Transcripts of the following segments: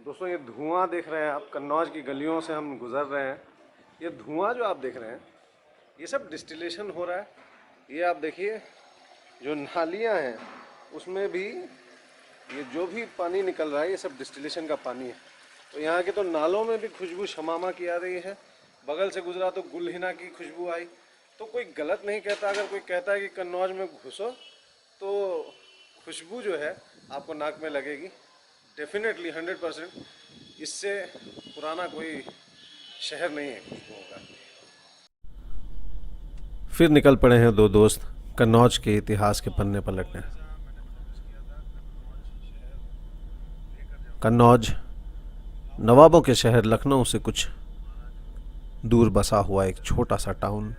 दोस्तों ये धुआं देख रहे हैं आप, कन्नौज की गलियों से हम गुजर रहे हैं। ये धुआं जो आप देख रहे हैं ये सब डिस्टिलेशन हो रहा है। ये आप देखिए जो नालियाँ हैं उसमें भी ये जो भी पानी निकल रहा है ये सब डिस्टिलेशन का पानी है। तो यहाँ के तो नालों में भी खुशबू शमामा की आ रही है। बगल से गुजरा तो गुलहिना की खुशबू आई। तो कोई गलत नहीं कहता अगर कोई कहता है कि कन्नौज में घुसो तो खुशबू जो है आपको नाक में लगेगी। डेफिनेटली 100%। इससे पुराना कोई शहर नहीं है खुशबुओं का। फिर निकल पड़े हैं दो दोस्त कन्नौज के इतिहास के पन्ने पलटने। कन्नौज नवाबों के शहर लखनऊ से कुछ दूर बसा हुआ एक छोटा सा टाउन,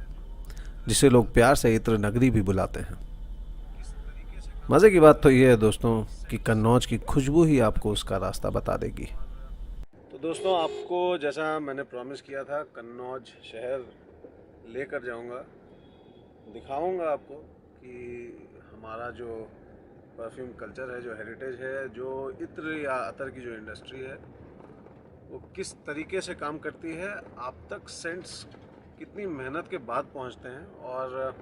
जिसे लोग प्यार से इत्र नगरी भी बुलाते हैं। मज़े की बात तो यह है दोस्तों कि कन्नौज की खुशबू ही आपको उसका रास्ता बता देगी। तो दोस्तों आपको जैसा मैंने प्रॉमिस किया था कन्नौज शहर लेकर जाऊंगा, दिखाऊंगा आपको कि हमारा जो परफ्यूम कल्चर है, जो हेरिटेज है, जो इत्र या अतर की जो इंडस्ट्री है वो किस तरीके से काम करती है, आप तक सेंट्स कितनी मेहनत के बाद पहुंचते हैं और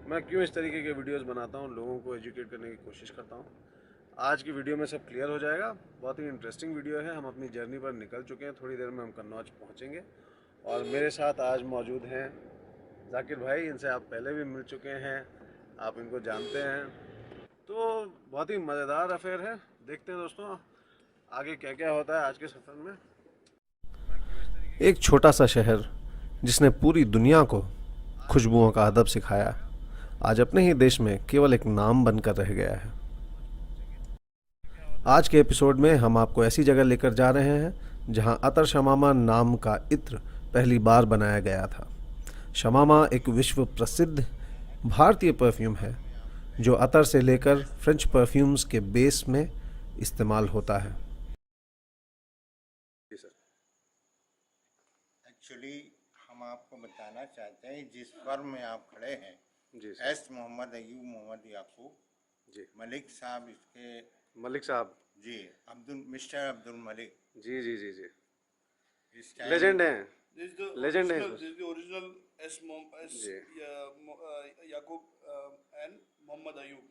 मैं क्यों इस तरीके के वीडियोस बनाता हूं, लोगों को एजुकेट करने की कोशिश करता हूं। आज की वीडियो में सब क्लियर हो जाएगा। बहुत ही इंटरेस्टिंग वीडियो है। हम अपनी जर्नी पर निकल चुके हैं, थोड़ी देर में हम कन्नौज पहुंचेंगे और मेरे साथ आज मौजूद हैं जाकिर भाई। इनसे आप पहले भी मिल चुके हैं, आप इनको जानते हैं। तो बहुत ही मज़ेदार अफेयर है। देखते हैं दोस्तों आगे क्या क्या होता है आज के सफ़र में। एक छोटा सा शहर जिसने पूरी दुनिया को खुशबुओं का अदब सिखाया, आज अपने ही देश में केवल एक नाम बनकर रह गया है। आज के एपिसोड में हम आपको ऐसी जगह लेकर जा रहे हैं जहां अतर शमामा नाम का इत्र पहली बार बनाया गया था। शमामा एक विश्व प्रसिद्ध भारतीय परफ्यूम है जो अतर से लेकर फ्रेंच परफ्यूम्स के बेस में इस्तेमाल होता है। जी सर। एक्चुअली हम आपको बताना चाहते हैं जिस फर्म में आप खड़े हैं, जी सर। एस मोहम्मद अयूब मोहम्मद याकूब जी मलिक साहब, इसके मलिक साहब। जी मिस्टर अब्दुल मलिक जी जी जी जी इस टाइम लेजेंड हैं। This is the लेजेंड हैं original. Sir. This is the original S. जी Yaqub and Muhammad Ayub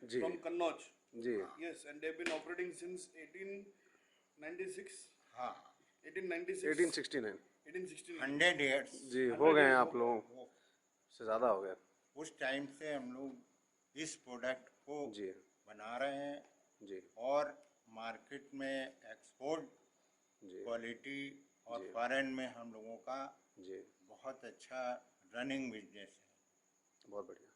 ji from Kannauj. जी Yes, and they've been operating since 1896. हाँ 1896. 1869। 1869. 100 ईयर्स जी हो गए हैं 100 आप लोगों से ज़्यादा हो गया। उस टाइम से हम लोग इस प्रोडक्ट को जी बना रहे हैं जी और मार्केट में एक्सपोर्ट जी क्वालिटी और जी फॉरेन में हम लोगों का जी बहुत अच्छा रनिंग बिजनेस है। बहुत बढ़िया।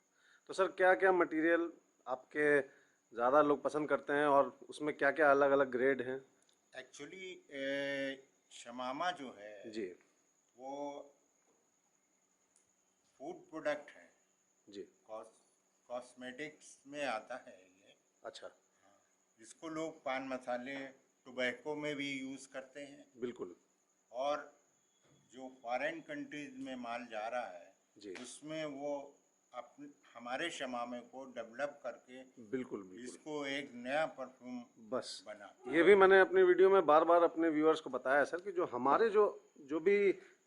तो सर क्या क्या मटेरियल आपके ज़्यादा लोग पसंद करते हैं और उसमें क्या क्या अलग अलग ग्रेड हैं? एक्चुअली शमामा जो है जी वो फूड प्रोडक्ट है, जी कॉस्मेटिक्स में आता है ये। अच्छा। जिसको लोग पान मसाले टोबैको में भी यूज़ करते हैं बिल्कुल। और जो फॉरेन कंट्रीज में माल जा रहा है जी उसमें वो अपने हमारे शमामे को डेवलप करके बिल्कुल बिल्कुल। इसको एक नया परफ्यूम बस बना। ये भी मैंने अपनी वीडियो में बार बार अपने व्यूअर्स को बताया है सर कि जो हमारे जो भी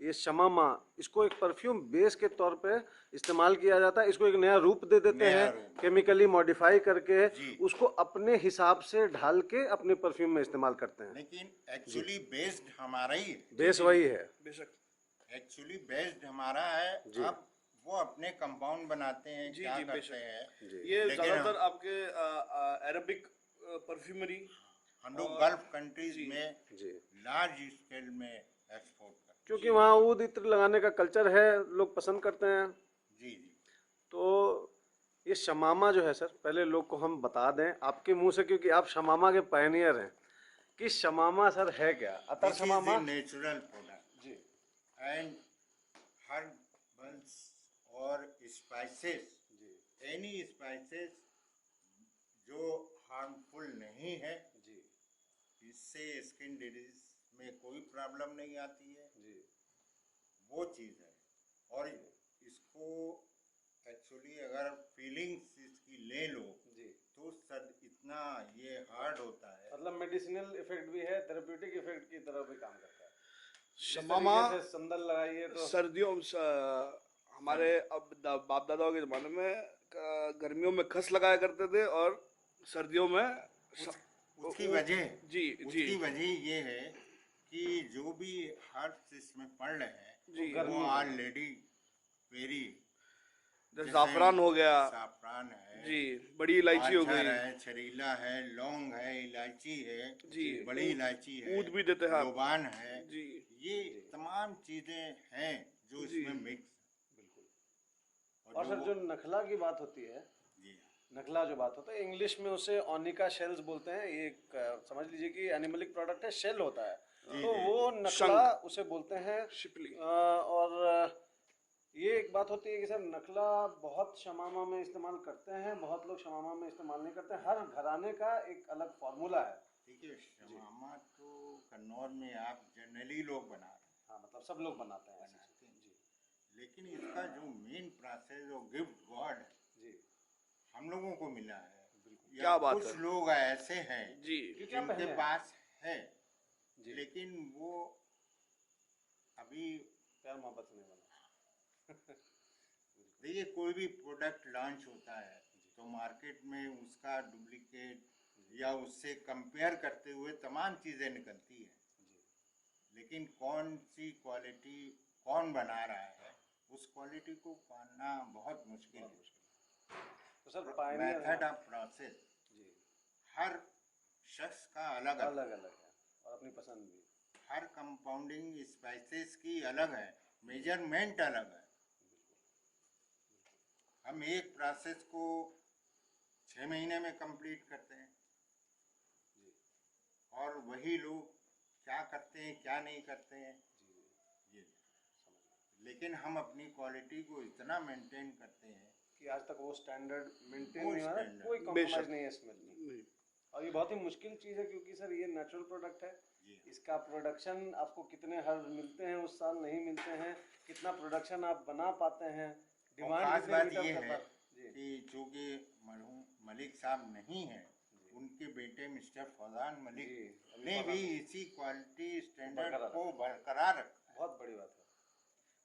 ये शमामा, इसको एक परफ्यूम बेस के तौर पे इस्तेमाल किया जाता है। इसको एक नया रूप दे देते नया हैं, रूप। केमिकली मॉडिफाई करके जी। उसको अपने हिसाब से ढाल के अपने परफ्यूम में इस्तेमाल करते हैं। लेकिन एक्चुअली बेस्ड हमारा ही है, बेस वही है। बेशक। एक्चुअली बेस्ड हमारा है। जी। अब वो अपने कंपाउंड बनाते हैं, जी, क्या जी, करते बेशक। हैं। जी ये लेकिन ज़्यादातर आपके अरबिक परफ्यूमरी हम लोग और- गल्फ कंट्रीज जी। में जी लार्ज स्केल में एक्सपोर्ट करते हैं। क्योंकि वहाँ ऊद इत्र लगाने का कल्चर है, लोग पसंद करते हैं। जी जी तो ये शमामा जो है सर, पहले लोग को हम बता दें आपके मुंह से, क्योंकि आप शमामा के पायनियर हैं, कि शमामा सर है क्या? अतर दिस इज शमामा। द नेचुरल प्रोडक्ट जी एंड हर्बल्स और स्पाइसेस, एनी स्पाइसेस जो हार्मफुल नहीं है, जी इससे स्किन डिजीज में कोई प्रॉब्लम नहीं आती है, जी वो चीज़ है। और इसको एक्चुअली अगर फीलिंग्स इसकी ले लो जी। तो सर इतना ये हार्ड होता है। मतलब मतलब मेडिसिनल इफेक्ट भी है, थेरेप्यूटिक इफेक्ट की तरह भी काम करता है। जिस शमामा तरीके से संदल लगाइए तो हमारे अब बाप दादाओं के ज़माने में गर्मियों में खस लगाया करते थे और सर्दियों में उसकी वजह जी जी उसकी वजह ये है कि जो भी हर्ब्स इसमें पड़ रहे जी हैं वो ऑलरेडी वेरी, जैसे ज़ाफ़रान हो गया साफरान है जी, बड़ी इलायची हो बादशाह गई है, छरीला है, लौंग है, इलायची है जी, बड़ी इलायची है, ऊद भी देते हैं आप। लोबान है जी ये तमाम चीजें हैं जो इसमें मिक्स। और सर जो नखला की बात होती है, जी नखला जो बात होता है इंग्लिश में उसे ओनिका शेल्स बोलते हैं। ये समझ लीजिए कि एनिमलिक प्रोडक्ट है, शेल होता है, तो वो नखला उसे बोलते हैं शिपली। और ये एक बात होती है कि सर नखला बहुत शमामा में इस्तेमाल करते हैं, बहुत लोग शमामा में इस्तेमाल नहीं करते हैं। हर घराने का एक अलग फार्मूला है। देखिए शमामा तो कन्नौर में आप जनरली लोग बना रहे हैं, हाँ मतलब सब लोग बनाते हैं ऐसी चीज़। जी लेकिन इसका जो मेन प्रोसेस और गिफ्ट गॉड जी हम लोगों को मिला है। क्या बात कुछ है। लोग ऐसे हैं जी क्योंकि आप जिनके पहले पास है जी लेकिन वो अभी प्यार मोहब्बत से नहीं बना। देखिए कोई भी प्रोडक्ट लॉन्च होता है तो मार्केट में उसका डुप्लीकेट या उससे कंपेयर करते हुए तमाम चीज़ें निकलती है, लेकिन कौन सी क्वालिटी कौन बना रहा है उस क्वालिटी को पाना बहुत मुश्किल है। तो sir pioneer method of process जी हर शख्स का अलग अलग, अलग अलग है और अपनी पसंद भी। हर कंपाउंडिंग स्पाइसेस की अलग है, मेजरमेंट अलग है। हम एक प्रोसेस को 6 महीने में कंप्लीट करते हैं और वही लोग क्या करते हैं क्या नहीं करते हैं ये, लेकिन हम अपनी क्वालिटी को इतना मेंटेन करते हैं कि आज तक वो स्टैंडर्ड मेंटेन वो नहीं हुआ है, standard, कोई कॉम्प्रोमाइज बेशक। नहीं है इसमें नहीं। और ये बहुत ही मुश्किल चीज़ है क्योंकि सर ये नेचुरल प्रोडक्ट है। जी। इसका प्रोडक्शन आपको कितने हर्ब मिलते हैं उस साल नहीं मिलते हैं, कितना प्रोडक्शन आप बना पाते हैं, और डिमांड खास कितने बात लीटर ये का है था। जी कि चूँकि मरहूम मलिक साहब नहीं हैं, उनके बेटे मिस्टर फौजान मलिक जी, ने भी इसी क्वालिटी स्टैंडर्ड बरकरार को बरकरार रखा है। बहुत बड़ी बात है।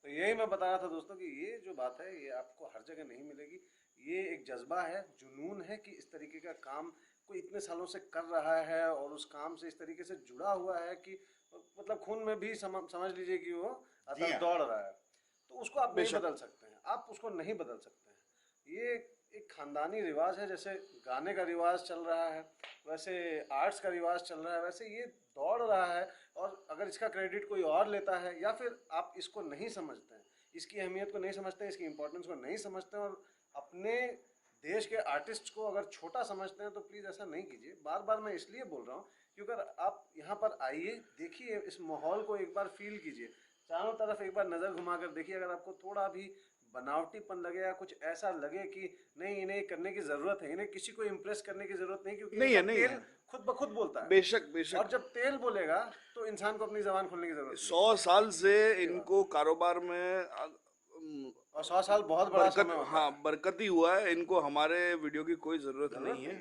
तो यही मैं बता रहा था दोस्तों कि ये जो बात है ये आपको हर जगह नहीं मिलेगी। ये एक जज्बा है, जुनून है कि इस तरीके का काम कोई इतने सालों से कर रहा है और उस काम से इस तरीके से जुड़ा हुआ है कि मतलब खून में भी समझ लीजिए कि वो जी हाँ। दौड़ रहा है। तो उसको आप नहीं बेशक। बदल सकते हैं, आप उसको नहीं बदल सकते हैं। ये एक खानदानी रिवाज है, जैसे गाने का रिवाज चल रहा है वैसे आर्ट्स का रिवाज चल रहा है, वैसे ये दौड़ रहा है। और अगर इसका क्रेडिट कोई और लेता है या फिर आप इसको नहीं समझते हैं, इसकी अहमियत को नहीं समझते हैं, इसकी इम्पोर्टेंस को नहीं समझते हैं और अपने देश के आर्टिस्ट को अगर छोटा समझते हैं तो प्लीज़ ऐसा नहीं कीजिए। बार बार मैं इसलिए बोल रहा हूँ क्योंकि अगर आप यहाँ पर आइए, देखिए इस माहौल को एक बार फील कीजिए, चारों तरफ एक बार नज़र घुमा कर देखिए। अगर आपको थोड़ा भी बनावटीपन लगे या कुछ ऐसा लगे कि नहीं इन्हें करने की ज़रूरत है, इन्हें किसी को इम्प्रेस करने की ज़रूरत नहीं, क्योंकि नहीं है, इनका नहीं तेल है। खुद ब खुद बोलता है। बेशक बेशक। और जब तेल बोलेगा तो इंसान को अपनी ज़बान खोलने की ज़रूरत 100 साल से इनको कारोबार में नहीं। और 100 साल बहुत बड़ा बरकत, समय होता हाँ है। बरकत ही हुआ है। इनको हमारे वीडियो की कोई ज़रूरत नहीं है।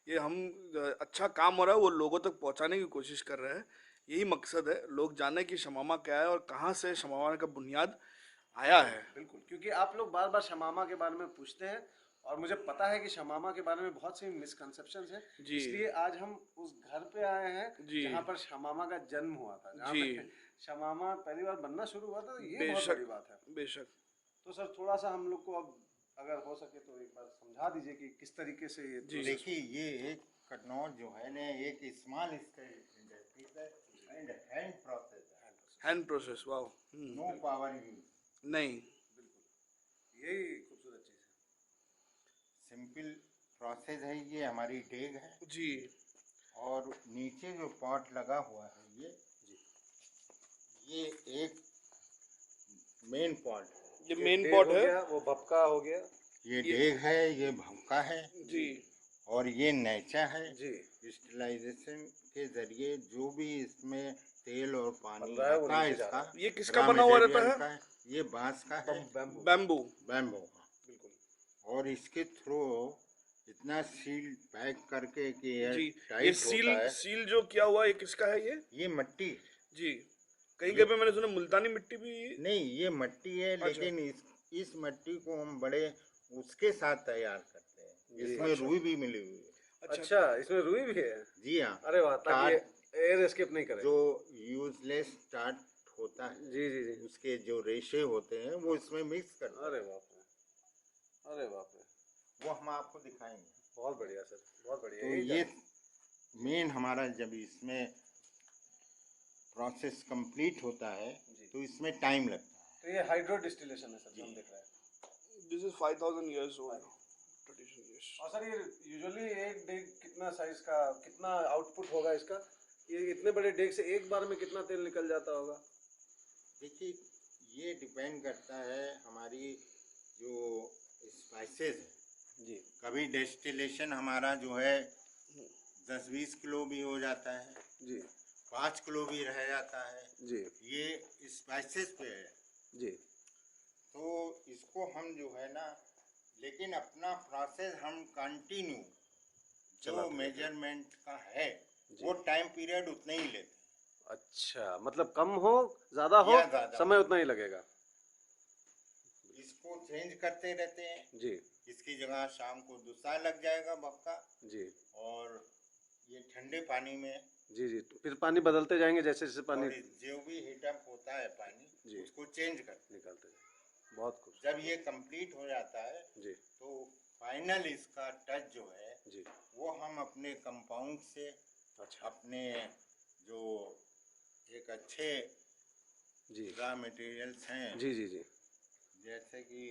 ये हम अच्छा काम हो रहा है वो लोगों तक पहुंचाने की कोशिश कर रहे हैं। यही मकसद है, लोग जाने कि शमामा क्या है और कहाँ से शमामा का बुनियाद आया है। बिल्कुल, क्योंकि आप लोग बार बार शमामा के बारे में पूछते हैं और मुझे पता है कि शमामा के बारे में बहुत सी मिसकंसेप्शंस हैं, जी। इसलिए आज हम उस घर पे आए हैं जी। जहाँ पर शमामा का जन्म हुआ था, जहाँ जी। पे शमामा पहली बार बनना शुरू हुआ था। तो ये बहुत बेशक बड़ी बात है। बेशक। तो सर थोड़ा सा हम लोग को अब अगर हो सके तो एक बार समझा दीजिए कि किस तरीके से ये जी। देखिए ये एक कन्नौज जो है ना एक स्मॉल स्केल इंडस्ट्रीज है एंड हैंड प्रोसेस है, हैंड प्रोसेस। वाह। नो पावर यूज, नहीं। बिल्कुल यही खूबसूरत चीज़ है। सिंपल प्रोसेस है। ये हमारी डेग है जी। और नीचे जो पॉट लगा हुआ है ये एक मेन पॉट है। ये मेन डेग पॉट हो है। गया, वो भपका हो गया। ये डेग है, ये भमका है जी और ये नैचा है। जी स्टरलाइजेशन के जरिए जो भी इसमें तेल और पानी बन रहा है वो आता है नीचे जा रहा इसका, ये किसका raw बना हुआ रहता material है? का है, ये बांस का है, बैम्बू। बैम्बू। बैम्बू का। बिल्कुल और इसके थ्रू इतना सील पैक करके कि एयर जी, ये टाइट सील होता है। सील जो किया हुआ है, ये किसका है ये? ये मट्टी जी, कहीं कहीं पे मैंने सुना मुल्तानी मिट्टी भी। नहीं, ये मट्टी है, अच्छा। लेकिन इस मट्टी को हम बड़े उसके साथ तैयार करते हैं। इसमें रुई भी मिली हुई है। अच्छा, इसमें रुई भी है? जी हाँ। अरे वाह, ताकि एयर एस्केप नहीं करे। जो यूजलेस टाट होता है, जी जी जी। उसके जो रेशे होते हैं वो इसमें मिक्स करते हैं। अरे बाप रे, अरे बाप रे, वो हम आपको दिखाएंगे। बहुत बढ़िया सर, बहुत बढ़िया। तो ये मेन हमारा जब इसमें प्रोसेस कंप्लीट होता है तो इसमें टाइम लगता है। तो ये हाइड्रो डिस्टिलेशन है सर जो हम देख रहे हैं। This is 5000 years old tradition, yes. और सर ये यूजुअली एक डेग कितना साइज का, कितना आउटपुट होगा इसका? ये इतने बड़े डेग से एक बार में कितना तेल निकल जाता होगा? देखिए, ये डिपेंड करता है हमारी जो स्पाइसेस है। जी कभी डिस्टिलेशन हमारा जो है 10-20 किलो भी हो जाता है, जी 5 किलो भी रह जाता है। जी ये स्पाइसेस पे है। जी। तो इसको हम जो है ना, लेकिन अपना प्रोसेस हम कंटिन्यू जो मेजरमेंट का है वो टाइम पीरियड उतना ही लेते हैं। अच्छा, मतलब कम हो ज़्यादा हो, या ज़्यादा समय उतना ही लगेगा। इसको चेंज करते रहते हैं। जी इसकी जगह शाम को दूसरा लग जाएगा बक्का, जी और ये ठंडे पानी में जी जी। तो फिर पानी बदलते जाएंगे जैसे जैसे पानी और जो भी हीटअप होता है पानी, जी। उसको चेंज करते निकालते जाएंगे। बहुत हैं। खूब जब ये कंप्लीट हो जाता है जी तो फाइनल इसका टच जो है जी। वो हम अपने कंपाउंड से, अच्छा अपने जो एक अच्छे जी रॉ मटेरियल्स हैं, जी जी जी जैसे कि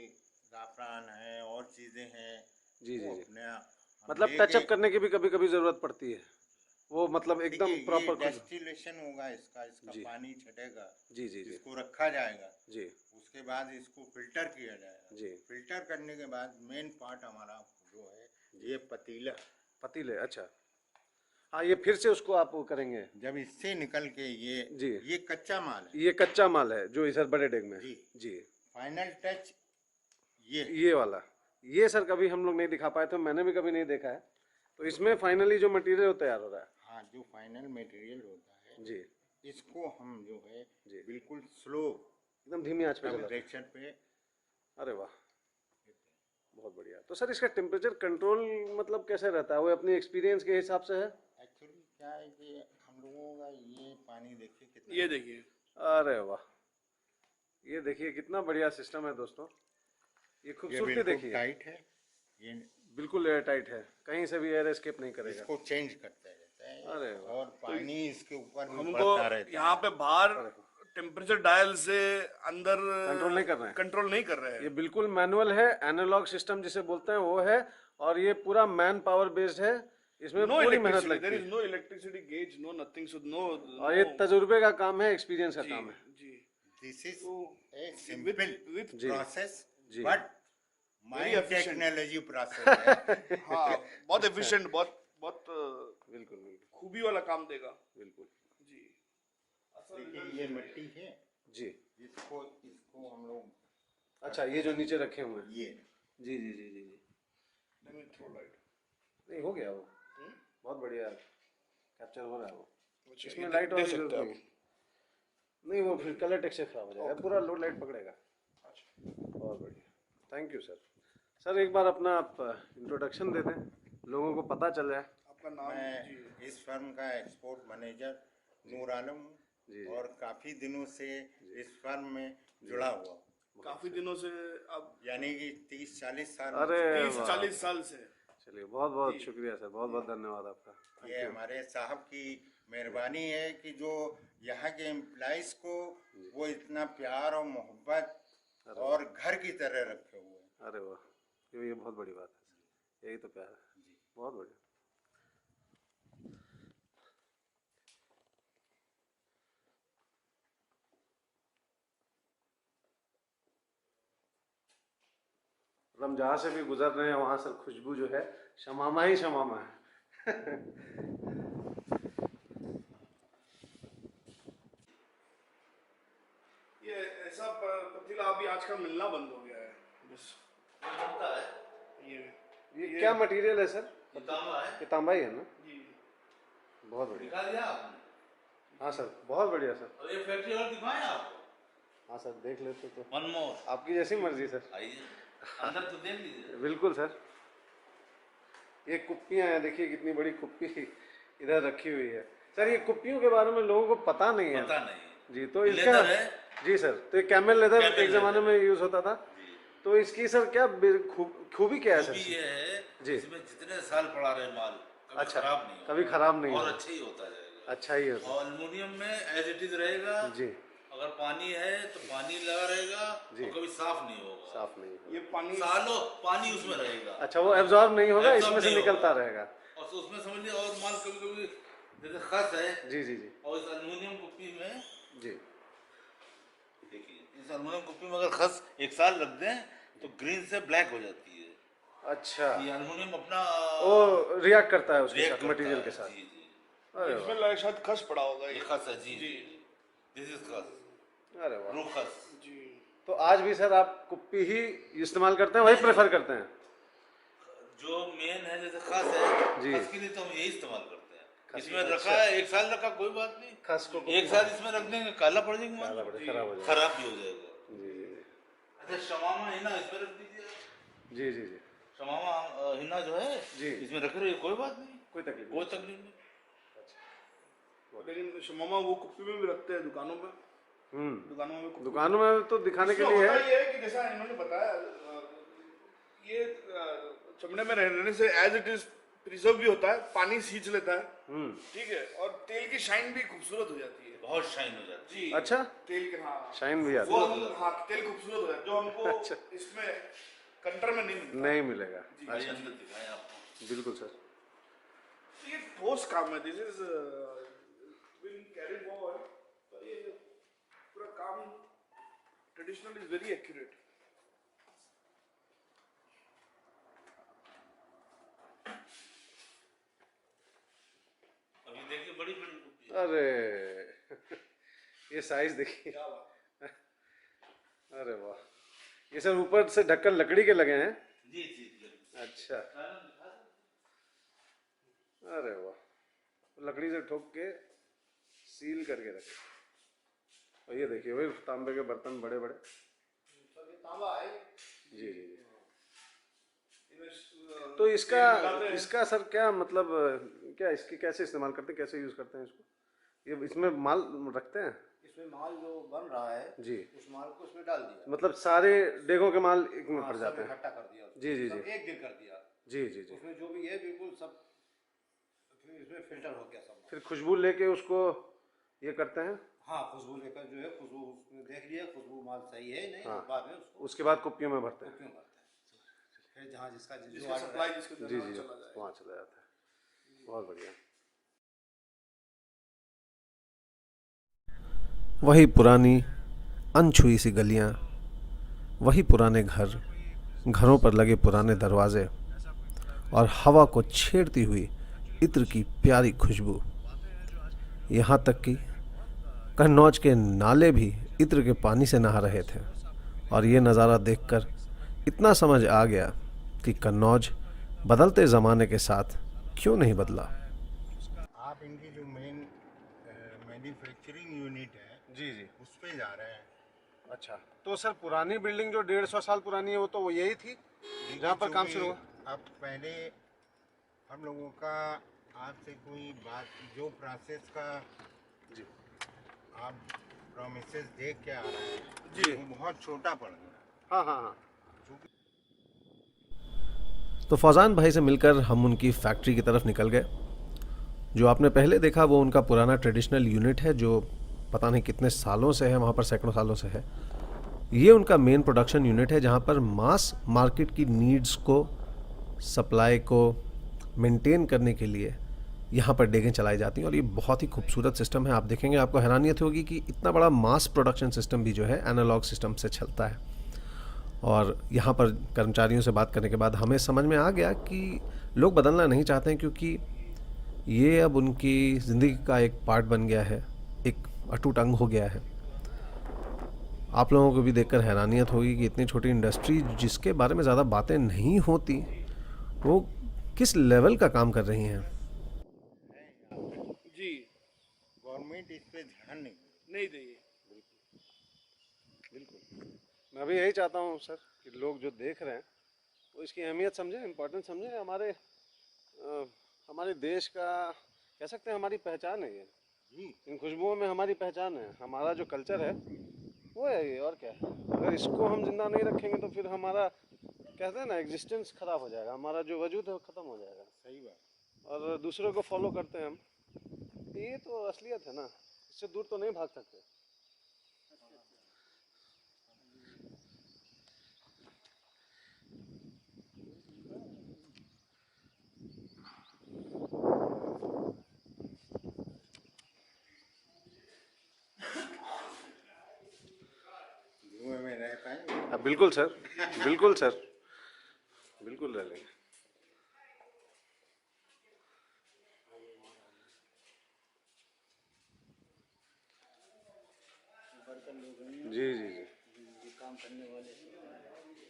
ज़ाफ़रान है और चीज़ें हैं, जी जी वो जी। अपने हम मतलब लेके- टचअप करने की भी कभी कभी ज़रूरत पड़ती है, वो मतलब एकदम देखिए, ये प्रॉपर खुद। डेस्टिलेशन होगा इसका जी। पानी छटेगा, जी जी जी इसको रखा जाएगा, जी उसके बाद इसको फिल्टर किया जाएगा। जी। फिल्टर करने के बाद मेन पार्ट हमारा जो है ये पतीला। पतीले, अच्छा हाँ, ये फिर से उसको आप वो करेंगे। जब इससे निकल के जी। ये कच्चा माल है। ये कच्चा माल है जो इधर बड़े डेग में। जी। जी। फाइनल टच ये वाला, ये सर कभी हम लोग नहीं दिखा पाए थे, मैंने भी कभी नहीं देखा है। तो इसमें फाइनली जो मटेरियल तैयार हो रहा है। हाँ, जो फाइनल मटेरियल होता है जी। इसको हम जो है जी। बिल्कुल स्लो एकदम धीमी आंच पे चलाते हैं। टेम्परेचर पे। अरे वाह, बहुत बढ़िया। तो सर इसका टेम्परेचर कंट्रोल मतलब कैसे रहता है? वो अपनी एक्सपीरियंस के हिसाब से है? एक्चुअली क्या है कि हम लोगों का ये पानी देखिए कितना, ये देखिए, अरे वाह, ये देखिए कितना बढ़िया सिस्टम है दोस्तों। ये खूबसूरती बिल्कुल देखिए, टाइट है। ये बिल्कुल एयर टाइट है, कहीं से भी एयर एस्केप नहीं करेगा। इसको चेंज करते रहते हैं। अरे वाह। और पानी इसके ऊपर भी हमको बढ़ता रहता यहाँ पे बाहर अरे। टेम्परेचर डायल से अंदर कंट्रोल नहीं कर रहे हैं। कंट्रोल नहीं कर रहे हैं। ये बिल्कुल मैनुअल है, एनालॉग सिस्टम जिसे बोलते हैं वो है, और ये पूरा मैन पावर बेस्ड है। इसमें नो पूरी मेहनत इलेक्ट्रिसिटी, देयर लगती इज है, no electricity gauge, no nothing, so no. और ये तजुर्बे का काम है, एक्सपीरियंस का जी काम है। जी। दिस इज तो ए सिंपल with जी। प्रोसेस, जी। But mind efficient. Technology process है। हाँ, बहुत एफिशिएंट, बहुत बहुत बिल्कुल बिल्कुल खूबी वाला काम देगा। बिल्कुल। जी। देखिए, ये मिट्टी है जी। इसको इसको हम लोग, अच्छा, ये जो नीचे रखे हुए हैं। ये जी जी जी जी जी। Let me throw light. नहीं, हो गया वो, बहुत बढ़िया कैप्चर हो रहा है वो। अच्छा, इसमें ये लाइट दे और सकते जरूरत हैं नहीं। नहीं, वो फिर कलर टेक्सचर खराब हो जाएगा, पूरा लो लाइट पकड़ेगा। अच्छा। बहुत बढ़िया, थैंक यू सर। सर एक बार अपना आप इंट्रोडक्शन दे दें, लोगों को पता चल जाए। आपका नाम? जी। मैं इस फर्म का एक्सपोर्ट मैनेजर नूर आलम हूँ, जी। और काफ़ी दिनों से इस फर्म में जुड़ा हुआ हूँ। काफी दिनों से अब यानी कि 30-40 साल। अरे 30-40 साल से। चलिए, बहुत बहुत शुक्रिया सर, बहुत बहुत धन्यवाद आपका। ये हमारे साहब की मेहरबानी है कि जो यहाँ के एम्प्लॉइज को वो इतना प्यार और मोहब्बत और घर की तरह रखे हुए हैं। अरे वाह, ये बहुत बड़ी बात है सर, यही तो प्यार है। बहुत बढ़िया। हम जहाँ से भी गुजर रहे हैं वहाँ सर खुशबू जो है शमामा ही शमामा है। ये ऐसा पतीला अभी आजकल मिलना बंद हो गया है। बस ये क्या मटेरियल है सर? तांबा है ये तांबा ही है ना? जी बहुत बढ़िया। दिखा दिया आपने। हाँ सर, बहुत बढ़िया सर। और ये फैक्ट्री और दिखाएं आपको। हाँ सर, देख लेते तो। वन मोर, आपकी जैसी मर्जी सर। आइए अंदर तो देख लीजिए। बिल्कुल सर। ये कुप्पियाँ हैं, देखिए कितनी बड़ी कुप्पी इधर रखी हुई है। सर ये कुप्पियों के बारे में लोगों को पता नहीं है। पता नहीं। जी, तो इसका लेदर है। जी सर, तो ये कैमल लेदर कैमल एक ज़माने में यूज़ होता था। जी। तो इसकी सर क्या खूबी क्या है खूबी सर? ये है जी। इसमें जितने साल पड़ा रहे माल कभी अच्छा, खराब नहीं कभी खराब नहीं और होगा। अच्छा ही होता जाएगा। अच्छा ही होता और एल्युमिनियम में एज इट इज रहेगा। जी। अगर पानी है तो पानी लगा रहेगा जी। और कभी साफ नहीं होगा। साफ नहीं होगा। ये पानी सालों पानी उसमें रहेगा। अच्छा, वो एब्जॉर्ब नहीं होगा, Absorb इसमें से नहीं निकलता होगा। रहेगा। और तो उसमें समझ लिया और माल कभी कभी जैसे खस है जी जी जी और इस एल्युमिनियम कुप्पी में जी। देखिए इस एल्युमिनियम कुप्पी में अगर खस एक साल रख दें तो ग्रीन से ब्लैक हो जाती है। अच्छा, ये एल्युमिनियम अपना वो रिएक्ट करता है उसके react साथ, करता मटेरियल है। के साथ। जी जी अरे इसमें वाह, शायद खस पड़ा होगा ये ये। खस है। जी जी दिस इज खस, अरे वाह। रू खस। जी तो आज भी सर आप कुप्पी ही इस्तेमाल करते हैं, वही प्रेफर करते हैं? जो मेन है जैसे खस है, जी। खस के लिए तो हम यही इस्तेमाल करते हैं। खस, इसमें अच्छा। रखा है एक साल रखा कोई बात नहीं। खस को एक साल इसमें रख देंगे काला पड़ जाएगा काला माल, पड़े, खराब हो जाएगा। खराब भी हो जाएगा। जी जी अच्छा शमामा हिना इसमें रख दीजिए। जी जी जी। शमामा हिना जो है जी। इसमें रख रहे कोई बात नहीं, कोई तकलीफ कोई नहीं। तकलीफ नहीं। लेकिन शमामा वो कुप्पी में भी रखते हैं दुकानों में। दुकानों में कुप्पी- दुकानों में तो दिखाने के इसमें लिए होता है। ये है कि जैसा इन्होंने बताया ये चमड़े में रहने से एज इट इज प्रिजर्व भी होता है, पानी सींच लेता है, ठीक है, और तेल की शाइन भी खूबसूरत हो जाती है। बहुत शाइन हो जाती जी अच्छा, तेल के हाँ शाइन भी आता वो है? हम हाँ तेल खूबसूरत हो जाता है जो हमको अच्छा। इसमें कंटर में नहीं मिलता। नहीं मिलेगा। है। भाई अंदर दिखाएं आपको। बिल्कुल सर। तो ये ठोस काम है, this is will carry forward, पर ये पूरा काम ट्रेडिशनल इज वेरी एक्यूरेट। अभी देखिए बड़ी बड़ी कुप्पी है। अरे ये साइज देखिए। क्या बात। अरे वाह, ये सर ऊपर से ढक्कन लकड़ी के लगे हैं? जी जी जी। अच्छा, अरे वाह, लकड़ी से ठोक के सील करके रखे। और ये देखिए भाई तांबे के बर्तन बड़े बड़े। तांबा है जी जी जी। तो इसका सर क्या मतलब, क्या इसकी कैसे इस्तेमाल करते हैं, कैसे यूज़ करते हैं इसको? ये इसमें माल रखते हैं? इसमें माल जो बन रहा है जी, उस माल को इसमें डाल दिया, मतलब सारे डेगों के माल एक में हाँ, पड़ सब जाते हैं? इकट्ठा कर दिया उसको। जी, जी, सब जी। एक दिन कर दिया, जी जी जी। उसमें जो भी है बिल्कुल सब फिर इसमें फिल्टर हो गया सब माल। फिर खुशबू लेके उसको ये करते हैं? हाँ खुशबू लेकर जो है खुशबू उसमें देख लिया खुशबू माल सही है नहीं, हाँ। बाद में उसको उसके बाद कुप्पियों में भरते हैं? क्यों करता है, फिर जहाँ जिसका जो जिसका ऑर्डर सप्लाई है, जिसके जी दरमियान जी, चला जाए। वहाँ चला जाता है। बहुत बढ़िया। वही पुरानी अनछुई सी गलियाँ, वही पुराने घर, घरों पर लगे पुराने दरवाजे और हवा को छेड़ती हुई इत्र की प्यारी खुशबू। यहाँ तक कि कन्नौज के नाले भी इत्र के पानी से नहा रहे थे। और ये नज़ारा देखकर इतना समझ आ गया कि कन्नौज बदलते ज़माने के साथ क्यों नहीं बदला। आप इनकी जो मेन मैन्युफैक्चरिंग यूनिट है जी जी। उस पे जा रहे हैं। अच्छा, तो सर पुरानी बिल्डिंग जो 150 साल पुरानी है वो तो यही थी जहाँ पर काम शुरू हुआ? अब पहले हम लोगों का आज से कोई बात जो प्रोसेस का जी आप प्रोमिसेस देख के आ रहे हैं जी। वो बहुत छोटा पड़ गया। हाँ हाँ हाँ। तो फौजान भाई से मिलकर हम उनकी फैक्ट्री की तरफ निकल गए। जो आपने पहले देखा वो उनका पुराना ट्रेडिशनल यूनिट है जो पता नहीं कितने सालों से है, वहाँ पर सैकड़ों सालों से है। ये उनका मेन प्रोडक्शन यूनिट है जहाँ पर मास मार्केट की नीड्स को, सप्लाई को मेंटेन करने के लिए यहाँ पर डेगें चलाई जाती हैं। और ये बहुत ही खूबसूरत सिस्टम है। आप देखेंगे आपको हैरानियत होगी कि इतना बड़ा मास प्रोडक्शन सिस्टम भी जो है एनालॉग सिस्टम से चलता है। और यहाँ पर कर्मचारियों से बात करने के बाद हमें समझ में आ गया कि लोग बदलना नहीं चाहते हैं, क्योंकि ये अब उनकी ज़िंदगी का एक पार्ट बन गया है, एक अटूट अंग हो गया है। आप लोगों को भी देखकर हैरानियत होगी कि इतनी छोटी इंडस्ट्री जिसके बारे में ज़्यादा बातें नहीं होती, वो किस लेवल का काम कर रही हैं। जी गवर्नमेंट इस पे ध्यान नहीं दे रही। नहीं देगी। मैं भी यही चाहता हूँ सर कि लोग जो देख रहे हैं वो इसकी अहमियत समझें, इम्पोर्टेंस समझें। हमारे देश का कह सकते हैं हमारी पहचान है ये। इन खुशबुओं में हमारी पहचान है, हमारा जो कल्चर है वो है ये, और क्या है। अगर इसको हम जिंदा नहीं रखेंगे तो फिर हमारा कहते हैं ना एग्जिस्टेंस खराब हो जाएगा, हमारा जो वजूद है वो खत्म हो जाएगा। सही बात। और दूसरों को फॉलो करते हैं हम, ये तो असलियत है ना, इससे दूर तो नहीं भाग सकते। धुएं में रह पाएंगे? बिल्कुल सर, बिल्कुल सर, बिल्कुल रह लेंगे। जी जी जी, काम करने वाले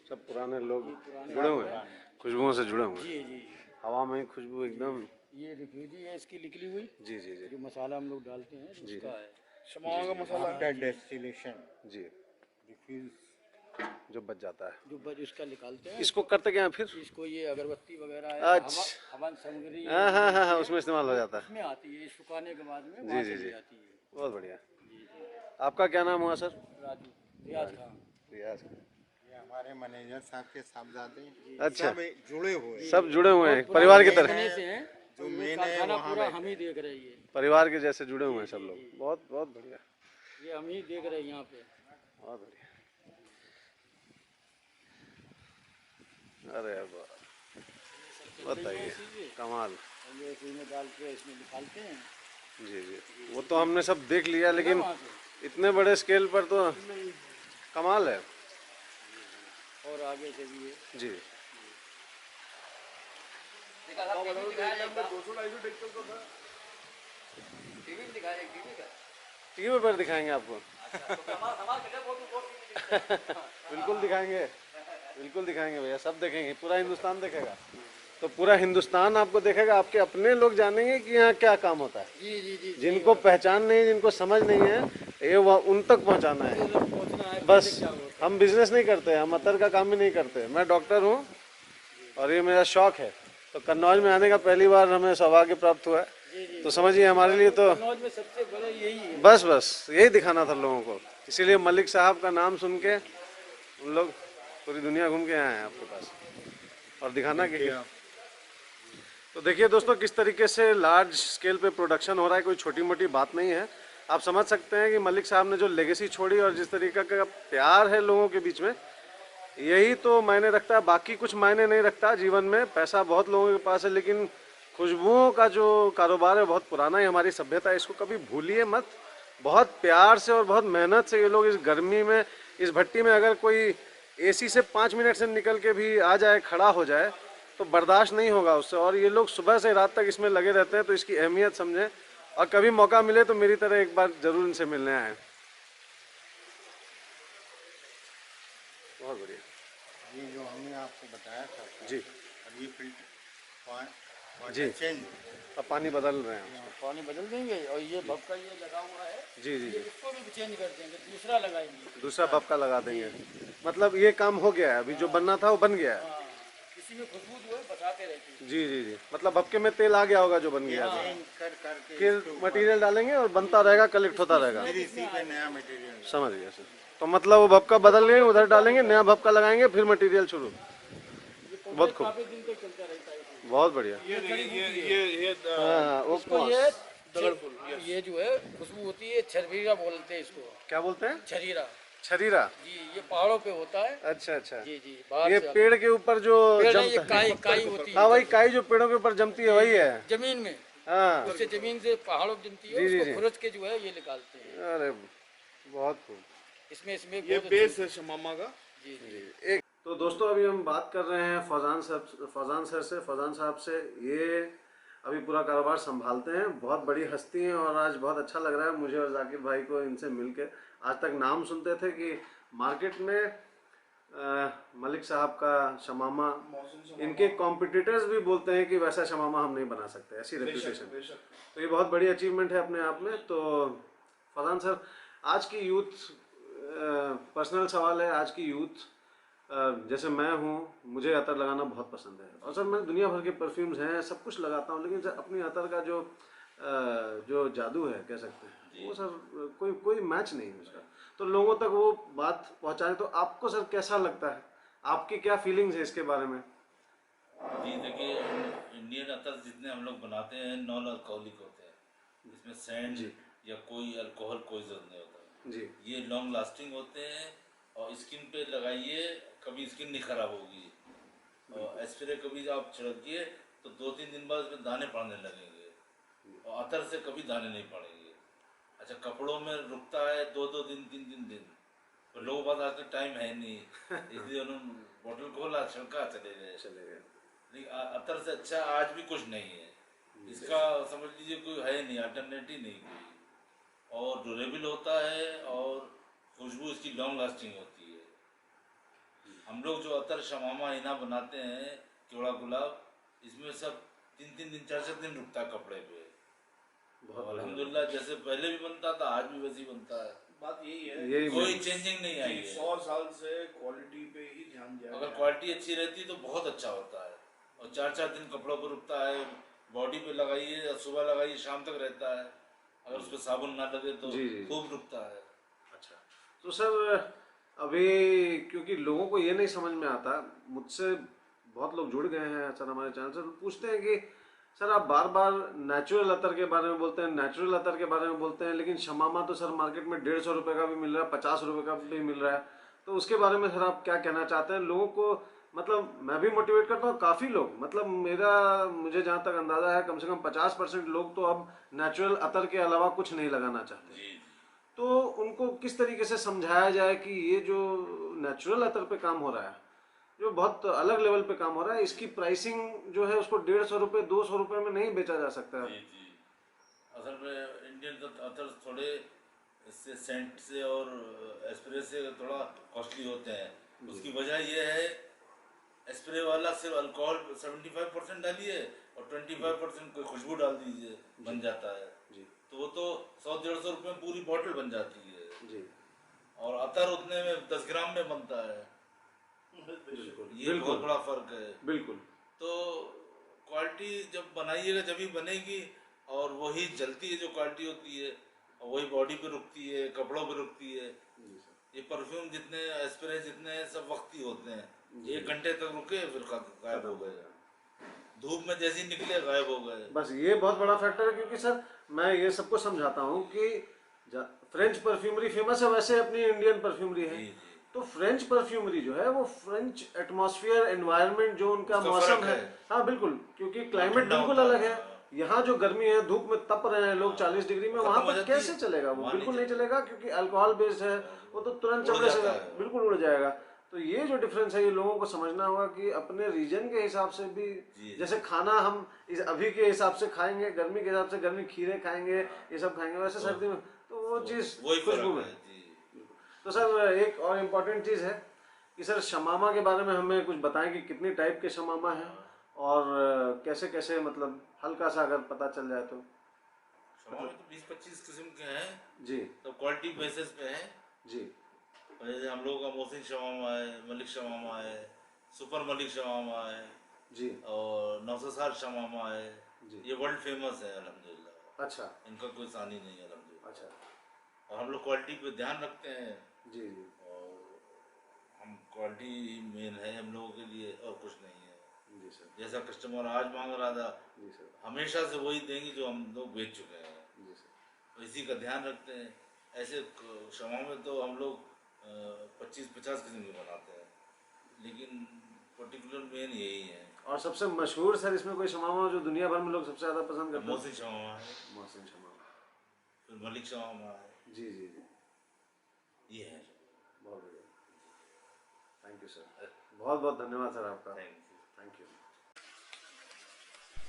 सब पुराने लोग जुड़े हुए हैं, खुशबुओं से जुड़े हुए हैं। जी जी हवा में खुशबू एकदम। ये रिफ्यूजी है इसकी निकली हुई, जी जी जी जो मसाला हम लोग डालते हैं जी उसका है। शमामा का मसाला आफ्टर डेस्टिलेशन जी, रिफ्यूज जो बच जाता है। जो बज उसका निकालते हैं, इसको करते क्या है फिर? इसको ये अगरबत्ती वगैरह है, अच्छा। हवन सामग्री हाँ हाँ हाँ हाँ, उसमें इस्तेमाल हो जाता है। इसमें आती है, सुखाने के बाद में जी, वहाँ जी, से जी। ली जाती है। बहुत बढ़िया। आपका क्या नाम हुआ सर? राजू रियाज खान। रियाज। ये हमारे मैनेजर साहब के साहबजादे अच्छा। सब जुड़े हुए हैं। सब जुड़े हुए हैं परिवार की तरह, पुराने से हैं, जो ये मेन है कारखाना वहाँ पूरा बैठे हम ही देख रहे हैं। परिवार के जैसे जुड़े हुए हैं सब लोग। बहुत बहुत बढ़िया, ये हम ही देख रहे हैं यहाँ पे। बहुत बढ़िया। अरे वाह, बताइए, कमाल। और ये इसी में डाल के इसमें निकालते हैं। जी जी, वो तो हमने सब देख लिया, लेकिन वहाँ पे इतने बड़े स्केल पर तो कमाल है। और आगे से भी है। जी, 200-250 टीवी पर दिखाएंगे आपको। बिल्कुल दिखाएंगे, बिल्कुल दिखाएंगे भैया, सब देखेंगे, पूरा हिंदुस्तान देखेगा। तो पूरा हिंदुस्तान आपको देखेगा, आपके अपने लोग जानेंगे कि यहाँ क्या काम होता है। जी जी जी, जिनको पहचान नहीं, जिनको समझ नहीं है, ये उन तक पहुँचाना है। पहुँचना है। बस हम बिजनेस नहीं करते, हम अतर का काम भी नहीं करते। मैं डॉक्टर हूँ और ये मेरा शौक है। तो कन्नौज में आने का पहली बार हमें सौभाग्य प्राप्त हुआ है। तो समझिए हमारे लिए तो कन्नौज में सबसे बड़ा यही है। बस बस यही दिखाना था लोगों को। इसीलिए मलिक साहब का नाम सुन के उन लोग पूरी दुनिया घूम के आए हैं आपके पास, और दिखाना कि तो देखिए दोस्तों किस तरीके से लार्ज स्केल पे प्रोडक्शन हो रहा है। कोई छोटी मोटी बात नहीं है। आप समझ सकते हैं कि मलिक साहब ने जो लेगेसी छोड़ी और जिस तरीके का प्यार है लोगों के बीच में, यही तो मायने रखता है। बाकी कुछ मायने नहीं रखता जीवन में। पैसा बहुत लोगों के पास है, लेकिन खुशबुओं का जो कारोबार है बहुत पुराना है, हमारी सभ्यता है, इसको कभी भूलिए मत। बहुत प्यार से और बहुत मेहनत से ये लोग इस गर्मी में, इस भट्टी में अगर कोई एसी से 5 मिनट से निकल के भी आ जाए, खड़ा हो जाए, तो बर्दाश्त नहीं होगा उससे। और ये लोग सुबह से रात तक इसमें लगे रहते हैं, तो इसकी अहमियत समझें। और कभी मौका मिले तो मेरी तरह एक बार जरूर इनसे मिलने आए। बहुत बढ़िया ये जो हमने आपको बताया था जी। अब ये फिल्टर जी। चेंज अब पानी बदल रहे हैं। पानी बदल देंगे और ये भपका ये लगा हुआ है, जी जी ये जी, इसको भी चेंज कर देंगे, दूसरा लगाएंगे। दूसरा भपका लगा देंगे। मतलब ये काम हो गया है, अभी जो बनना था वो बन गया है। हाँ, इसी में खुशबू जो है बचाते रहती है। जी जी जी, मतलब भपके में तेल आ गया होगा जो बन गया है। चेंज कर करके फिर मटेरियल डालेंगे और बनता रहेगा, कलेक्ट होता रहेगा। फिर इसी पे नया मटेरियल समझ गया सर। तो मतलब वो भपका बदल गए, उधर डालेंगे, नया भपका लगाएंगे, फिर मटेरियल शुरू। बहुत खूब, काफी दिन तक चलता रहता है। बहुत बढ़िया। ये हाँ, वो इसको ये दगड़ फूल, ये जो है खुशबू होती है, छरीरा बोलते हैं इसको। क्या बोलते हैं? छरीरा छरीरा। जी, ये पहाड़ों पे होता है। अच्छा अच्छा, जी जी, बाहर ये से पेड़ के ऊपर जो पेड़ नहीं, ये जमता है। काई काई होती हाँ है वही काई जो पेड़ों के ऊपर जमती है, वही है। जमीन में। हाँ, उससे जमीन से पहाड़ों पे जमती है, जी, जी, उसको जी। खुरच के जो है ये निकालते हैं। अरे बहुत खूब। इसमें ये बहुत बेस है शमामा का। जी जी। एक तो दोस्तों अभी हम बात कर रहे हैं फौजान सर से, फौजान साहब से। ये अभी पूरा कारोबार संभालते हैं, बहुत बड़ी हस्ती हैं, और आज बहुत अच्छा लग रहा है मुझे और जाकिर भाई को इनसे मिलके। आज तक नाम सुनते थे कि मार्केट में मलिक साहब का शमामा, इनके कॉम्पिटिटर्स भी बोलते हैं कि वैसा शमामा हम नहीं बना सकते, ऐसी रेपुटेशन। तो ये बहुत बड़ी अचीवमेंट है अपने आप में। तो फरहान सर, आज की यूथ, पर्सनल सवाल है, आज की यूथ जैसे मैं हूँ, मुझे अतर लगाना बहुत पसंद है और सर मैं दुनिया भर के परफ्यूम्स हैं, सब कुछ लगाता हूँ, लेकिन सर अपनी अतर का जो जादू है कह सकते हैं, वो सर कोई मैच नहीं है उसका। तो लोगों तक वो बात पहुँचाए, तो आपको सर कैसा लगता है, आपकी क्या फीलिंग्स है इसके बारे में? जी देखिए, इंडियन अतर जितने हम लोग बनाते हैं नॉन अल्कोहलिक होते हैं, इसमें सैंड या कोई अल्कोहल कोई जरूरत नहीं होता जी। ये लॉन्ग लास्टिंग होते हैं और स्किन पे लगाइए, कभी स्किन नहीं खराब होगी। और स्प्रे कभी आप छिड़किए तो 2-3 दिन बाद उसमें दाने पड़ने लगेंगे, और अतर से कभी दाने नहीं पड़ेंगे। अच्छा, कपड़ों में रुकता है 2-2 दिन 3-3 दिन, तो लोगों के पास आज तक टाइम है नहीं, इसलिए उन्होंने बोतल खोला, छिड़का, चले गए। लेकिन अतर से अच्छा आज भी कुछ नहीं है, इसका समझ लीजिए कोई है नहीं, अल्टरनेटिव नहीं कोई, और ड्यूरेबल होता है और खुशबू इसकी लॉन्ग लास्टिंग होती है। हम लोग जो अतर शमामा इना बनाते हैं, केवड़ा गुलाब, इसमें सब 3-3 दिन 4-4 दिन रुकता है कपड़े पे। अल्हम्दुलिल्लाह, जैसे पहले भी बनता था आज भी वैसे ही बनता है। बात यही है, कोई चेंजिंग नहीं आई है। 100 साल से क्वालिटी पे ही ध्यान दिया अगर गया है। क्वालिटी अच्छी रहती तो बहुत अच्छा होता है, और 4-4 दिन कपड़ों पर रुकता है। बॉडी पे लगाइए, सुबह लगाइए, शाम तक रहता है। अगर उस पर साबुन ना लगे तो जी। खूब रुकता है। अच्छा, तो सर अभी क्योंकि लोगों को ये नहीं समझ में आता, मुझसे बहुत लोग जुड़ गए हैं सर हमारे चैनल से, तो पूछते हैं कि सर आप बार बार नेचुरल अतर के बारे में बोलते हैं, नेचुरल अतर के बारे में बोलते हैं, लेकिन शमामा तो सर मार्केट में 150 रुपये का भी मिल रहा है, 50 रुपये का भी मिल रहा है। तो उसके बारे में सर आप क्या कहना चाहते हैं लोगों को? मतलब मैं भी मोटिवेट करता हूँ, काफ़ी लोग, मतलब मुझे जहाँ तक अंदाज़ा है कम से कम 50% लोग तो अब नेचुरल अतर के अलावा कुछ नहीं लगाना चाहते। जी। तो उनको किस तरीके से समझाया जाए कि ये जो नेचुरल अतर पे काम हो रहा है, जो बहुत अलग लेवल पे काम हो रहा है, इसकी प्राइसिंग जो है उसको 150 रुपये 200 रुपये में नहीं बेचा जा सकता है। जी। असल में इंडियन अतर थोड़े इससे सेंट से और स्प्रे से थोड़ा कॉस्टली होते हैं। उसकी वजह यह है, स्प्रे वाला सिर्फ अल्कोहल 75% डालिए और 25% कोई खुशबू डाल दीजिए, बन जाता है जी। तो वो तो 100-150 रुपये में पूरी बॉटल बन जाती है जी। और अतर उतने में 10 ग्राम में बनता है। ये बहुत बड़ा फर्क है। बिल्कुल। तो क्वालिटी जब बनाइएगा जब ही बनेगी, और वही जलती है जो क्वालिटी होती है, और वही बॉडी पे रुकती है, कपड़ों पे रुकती है। ये परफ्यूम जितने स्प्रे जितने सब वक्ती होते हैं, 1 घंटे तक रुके फिर गायब हो गए, धूप में जैसे ही निकले गायब हो गए। बस ये बहुत बड़ा फैक्टर है, क्योंकि सर मैं ये सबको समझाता हूँ कि फ्रेंच परफ्यूमरी फेमस है, वैसे अपनी इंडियन परफ्यूमरी है। तो फ्रेंच परफ्यूमरी जो है वो फ्रेंच एटमॉस्फेयर एनवायरनमेंट जो उनका मौसम है, हाँ बिल्कुल, क्योंकि क्लाइमेट बिल्कुल अलग है। यहाँ जो गर्मी है, धूप में तप रहे हैं लोग 40 डिग्री में, वहाँ पर कैसे चलेगा वो? बिल्कुल नहीं चलेगा, क्योंकि अल्कोहल बेस्ड है, वो तो तुरंत चमड़े से बिल्कुल उड़ जाएगा। तो ये जो डिफरेंस है ये लोगों को समझना होगा कि अपने रीजन के हिसाब से भी, जैसे खाना हम अभी के हिसाब से खाएंगे, गर्मी के हिसाब से गर्मी खीरे खाएंगे, ये सब खाएंगे, वैसे सर्दी में तो वो चीज़ खुशबू में। तो सर एक और इम्पोर्टेंट चीज़ है कि सर शमामा के बारे में हमें कुछ बताएं कि कितनी टाइप के शमामा हैं और कैसे कैसे, मतलब हल्का सा अगर पता चल जाए तो। शमामा तो 20-25 किस्म के हैं जी। तो क्वालिटी बेसिस पे हैं जी। जैसे हम लोगों का मोहसिन शमामा है, मलिक शमामा है, सुपर मलिक शमामा है जी, और नौससार शमामा है जी। ये वर्ल्ड फेमस है अल्हम्दुलिल्लाह। अच्छा। इनका कोई सानी नहीं है अल्हम्दुलिल्लाह। अच्छा। और हम लोग क्वालिटी पे ध्यान रखते हैं, जी जी। और हम क्वालिटी मेन है हम लोगों के लिए, और कुछ नहीं है। जी सर। जैसा कस्टमर आज मांग रहा था, जी सर। हमेशा से वही देंगे जो हम लोग बेच चुके हैं, जी सर। तो इसी का ध्यान रखते हैं। ऐसे शमा में तो हम लोग 25-50 किस्म के बनाते हैं, लेकिन पर्टिकुलर मेन यही है। और सबसे मशहूर सर इसमें कोई शमामा जो दुनिया भर में लोग सबसे ज़्यादा पसंद करते हैं? मोहसिन शमामा है, मोहसिन शमामा, फिर मलिक शमामा है, जी जी जी, ये है। बहुत बढ़िया, थैंक यू सर, बहुत बहुत धन्यवाद सर आपका, थैंक यू।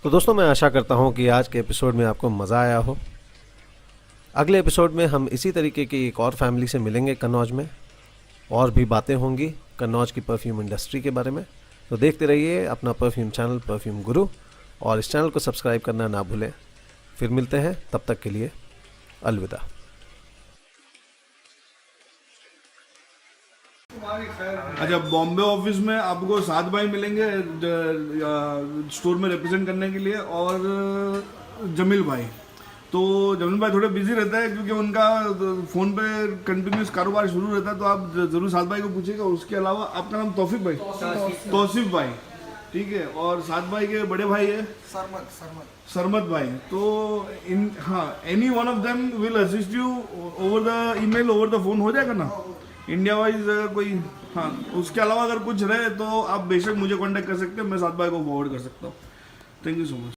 तो दोस्तों मैं आशा करता हूँ कि आज के एपिसोड में आपको मज़ा आया हो। अगले एपिसोड में हम इसी तरीके की एक और फैमिली से मिलेंगे कन्नौज में, और भी बातें होंगी। कन्नौज की परफ्यूम इंडस्ट्री के बारे में। तो देखते रहिए अपना परफ्यूम चैनल परफ्यूम गुरु, और इस चैनल को सब्सक्राइब करना ना भूलें। फिर मिलते हैं, तब तक के लिए अलविदा। अच्छा, बॉम्बे ऑफिस में आपको 7 भाई मिलेंगे स्टोर में रिप्रेजेंट करने के लिए, और जमील भाई। तो जमील भाई थोड़े बिजी रहता है क्योंकि उनका फ़ोन पे कंटिन्यूस कारोबार शुरू रहता है, तो आप ज़रूर 7 भाई को पूछिएगा। उसके अलावा आपका नाम तौफीक भाई, तौसीफ भाई, ठीक है। और 7 भाई के बड़े भाई है सरमत भाई। तो any one of them will assist you over the email, over the phone, हो जाएगा ना इंडिया वाइज कोई। हाँ, उसके अलावा अगर कुछ रहे तो आप बेशक मुझे कांटेक्ट कर सकते हैं, मैं 7 भाई को फॉरवर्ड कर सकता हूँ। Thank you so much.